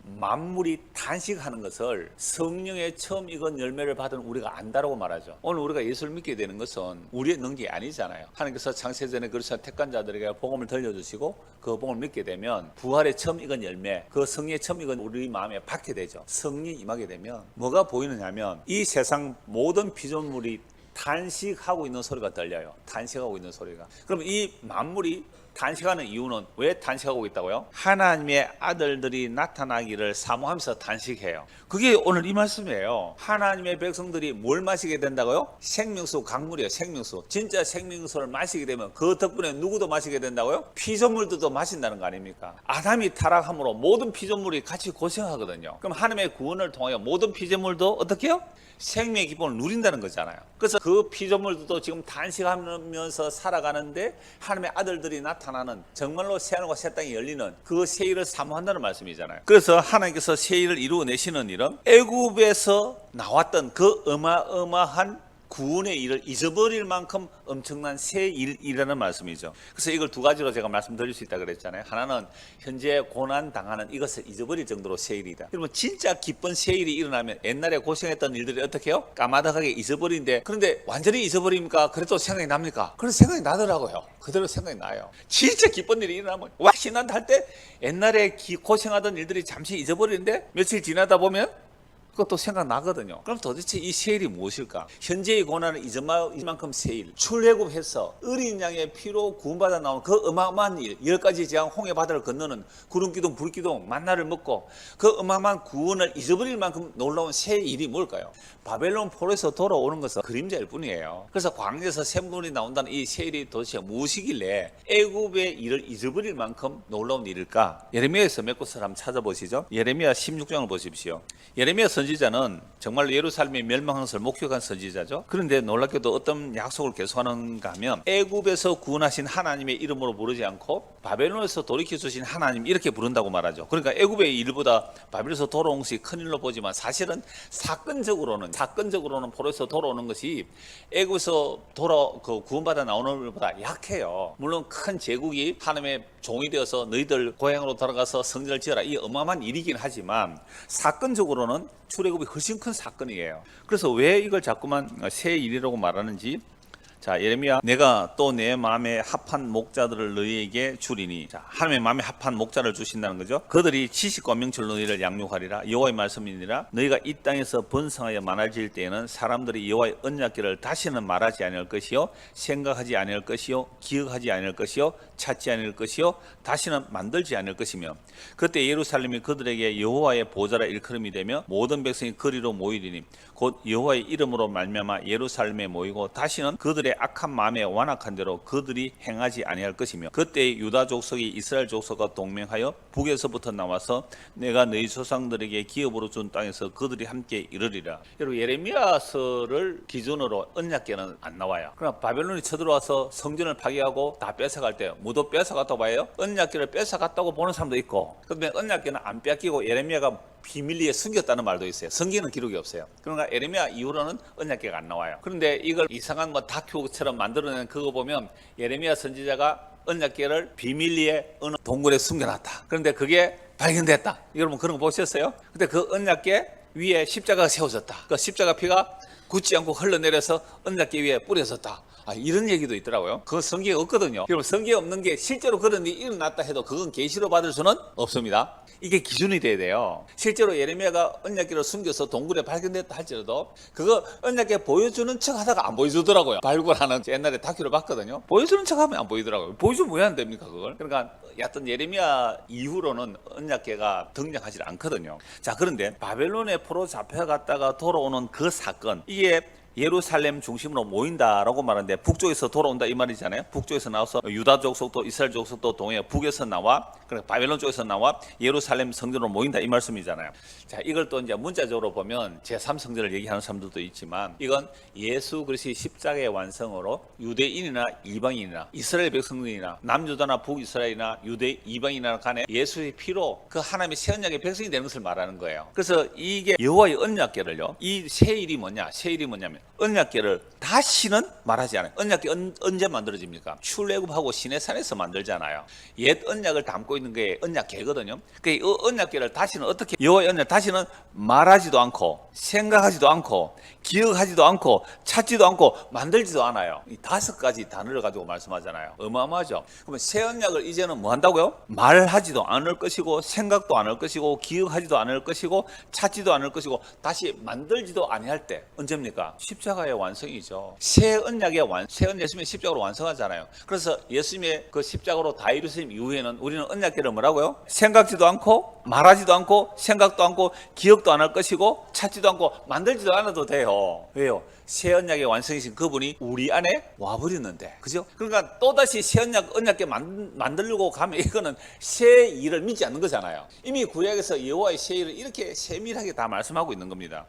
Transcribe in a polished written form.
만물이 탄식하는 것을 성령의 처음 익은 열매를 받은 우리가 안다라고 말하죠. 오늘 우리가 예수를 믿게 되는 것은 우리의 능력이 아니잖아요. 하나님께서 창세전에 그리스도의 택한 자들에게 복음을 들려주시고 그 복음을 믿게 되면 부활의 처음 익은 열매, 그 성령의 처음 익은 우리 마음에 받게 되죠. 성령이 임하게 되면 뭐가 보이느냐 하면 이 세상 모든 피조물이 탄식하고 있는 소리가 들려요. 탄식하고 있는 소리가. 그럼 이 만물이 탄식하는 이유는 왜 탄식하고 있다고요? 하나님의 아들들이 나타나기를 사모하면서 탄식해요. 그게 오늘 이 말씀이에요. 하나님의 백성들이 뭘 마시게 된다고요? 생명수 강물이에요. 생명수. 진짜 생명수를 마시게 되면 그 덕분에 누구도 마시게 된다고요? 피조물들도 마신다는 거 아닙니까? 아담이 타락함으로 모든 피조물이 같이 고생하거든요. 그럼 하나님의 구원을 통하여 모든 피조물도 어떻게 해요? 생명의 기쁨을 누린다는 거잖아요. 그래서 그 피조물들도 지금 탄식하면서 살아가는데 하나님의 아들들이 나타나는 정말로 새하늘과 새 땅이 열리는 그 새 일을 사모한다는 말씀이잖아요. 그래서 하나님께서 새 일을 이루어내시는 일은 애굽에서 나왔던 그 어마어마한 구원의 일을 잊어버릴 만큼 엄청난 새 일이라는 말씀이죠. 그래서 이걸 두 가지로 제가 말씀드릴 수 있다 그랬잖아요. 하나는 현재 고난 당하는 이것을 잊어버릴 정도로 새 일이다. 그러면 진짜 기쁜 새 일이 일어나면 옛날에 고생했던 일들이 어떻게 해요? 까마득하게 잊어버리는데, 그런데 완전히 잊어버립니까? 그래도 생각이 납니까? 그래서 생각이 나더라고요. 그대로 생각이 나요. 진짜 기쁜 일이 일어나면 와 신난다 할 때 옛날에 고생하던 일들이 잠시 잊어버리는데 며칠 지나다 보면 그것도 생각나거든요. 그럼 도대체 이 세일이 무엇일까? 현재의 고난은 이만큼 세일. 출애굽해서 어린 양의 피로 구원받아 나온 그 어마어마한 일, 10가지 재앙 홍해 바다를 건너는 구름기둥 불기둥 만나를 먹고 그 어마어마한 구원을 잊어버릴 만큼 놀라운 새 일이 뭘까요? 바벨론 포로에서 돌아오는 것은 그림자일 뿐이에요. 그래서 광야에서 샘물이 나온다는 이 새 일이 도대체 무엇이길래 애굽의 일을 잊어버릴 만큼 놀라운 일일까? 예레미야에서 몇 곳을 한번 찾아보시죠. 예레미야 16장을 보십시오. 예레미야 선지자는 정말 예루살렘의 멸망한 것을 목격한 선지자죠. 그런데 놀랍게도 어떤 약속을 계속하는가 하면 애굽에서 구원하신 하나님의 이름으로 부르지 않고 바벨론에서 돌이켜주신 하나님 이렇게 부른다고 말하죠. 그러니까 애굽의 일보다 바벨론에서 돌아온 것이 큰일로 보지만 사실은 사건적으로는 포로에서 돌아오는 것이 애굽에서 구원받아 나오는 것보다 약해요. 물론 큰 제국이 하나님의 종이 되어서 너희들 고향으로 돌아가서 성전을 지어라 이 어마어마한 일이긴 하지만 사건적으로는 출애굽이 훨씬 큰 사건이에요. 그래서 왜 이걸 자꾸만 새 일이라고 말하는지, 자, 예레미야, 내가 또 내 마음에 합한 목자들을 너희에게 주리니. 자, 하나님의 마음에 합한 목자를 주신다는 거죠. 그들이 지식과 명철로 너희를 양육하리라. 여호와의 말씀이니라. 너희가 이 땅에서 번성하여 많아질 때에는 사람들이 여호와의 언약궤를 다시는 말하지 아니할 것이요, 생각하지 아니할 것이요, 기억하지 아니할 것이요, 찾지 아니할 것이요, 다시는 만들지 않을 것이며, 그때 예루살렘이 그들에게 여호와의 보좌라 일컬음이 되며 모든 백성이 거리로 모이리니 곧 여호와의 이름으로 말미암아 예루살렘에 모이고 다시는 그들의 악한 마음에 완악한 대로 그들이 행하지 아니할 것이며, 그때 유다 족속이 이스라엘 족속과 동맹하여 북에서부터 나와서 내가 너희 조상들에게 기업으로 준 땅에서 그들이 함께 이르리라. 여러분, 예레미야서를 기준으로 언약궤는 안 나와요. 그러나 바벨론이 쳐들어와서 성전을 파괴하고 다 뺏어갈 때 모두 뺏어갔다고 봐요. 언약궤를 뺏어갔다고 보는 사람도 있고, 그런데 언약궤는 안 뺏기고 예레미야가 비밀리에 숨겼다는 말도 있어요. 성경에는 기록이 없어요. 그러니까 예레미야 이후로는 언약궤가 안 나와요. 그런데 이걸 이상한 다큐처럼 만들어낸 그거 보면 예레미야 선지자가 언약궤를 비밀리에 어느 동굴에 숨겨놨다. 그런데 그게 발견됐다. 여러분 그런 거 보셨어요? 근데 그 언약궤 위에 십자가가 세워졌다. 그 십자가 피가 굳지 않고 흘러내려서 언약궤 위에 뿌려졌다. 이런 얘기도 있더라고요. 그거 성경에 없거든요. 여러분 성경에 없는 게 실제로 그런 일이 일어났다 해도 그건 계시로 받을 수는 없습니다. 이게 기준이 돼야 돼요. 실제로 예레미야가 언약궤를 숨겨서 동굴에 발견됐다 할지라도 그거 언약궤 보여주는 척 하다가 안 보여주더라고요. 발굴하는 옛날에 다큐를 봤거든요. 보여주는 척 하면 안 보이더라고요. 보여주면 왜 안 됩니까 그걸? 그러니까 여하튼 예레미야 이후로는 언약궤가 등장하지 않거든요. 자, 그런데 바벨론에 포로 잡혀갔다가 돌아오는 그 사건, 이게 예루살렘 중심으로 모인다라고 말하는데 북쪽에서 돌아온다 이 말이잖아요. 북쪽에서 나와서 유다 족속도 이스라엘 족속도 동해 북에서 나와, 그러니까 바벨론 쪽에서 나와 예루살렘 성전으로 모인다 이 말씀이잖아요. 자, 이걸 또 이제 문자적으로 보면 제3성전을 얘기하는 사람들도 있지만 이건 예수 그리스도의 십자가의 완성으로 유대인이나 이방인이나 이스라엘 백성들이나 남유다나 북이스라엘이나 유대 이방인이나 간에 예수의 피로 그 하나님의 새 언약의 백성이 되는 것을 말하는 거예요. 그래서 이게 여호와의 언약궤를요, 이 새 일이 뭐냐면 언약궤를 다시는 말하지 않아요. 언약궤 언제 만들어집니까? 출애굽하고 시내산에서 만들잖아요. 옛 언약을 담고 있는 게 언약궤거든요. 그 언약궤를 다시는 어떻게 여호와의 언약 다시는 말하지도 않고 생각하지도 않고 기억하지도 않고 찾지도 않고 만들지도 않아요. 이 5가지 단어를 가지고 말씀하잖아요. 어마어마하죠. 그러면 새 언약을 이제는 뭐 한다고요? 말하지도 않을 것이고 생각도 안 할 것이고 기억하지도 않을 것이고 찾지도 않을 것이고 다시 만들지도 아니할 때 언제입니까? 십자가의 완성이죠. 새 언약의 새 언약 예수님의 십자가로 완성하잖아요. 그래서 예수님의 그 십자가로 다 이루신 이후에는 우리는 언약궤를 뭐라고요? 생각지도 않고 말하지도 않고 생각도 않고 기억도 안 할 것이고 찾지도 않고 만들지도 않아도 돼요. 왜요? 새 언약의 완성이신 그분이 우리 안에 와버리는데, 그죠? 그러니까 또다시 새 언약궤 만들려고 가면 이거는 새 일을 믿지 않는 거잖아요. 이미 구약에서 여호와의 새 일을 이렇게 세밀하게 다 말씀하고 있는 겁니다.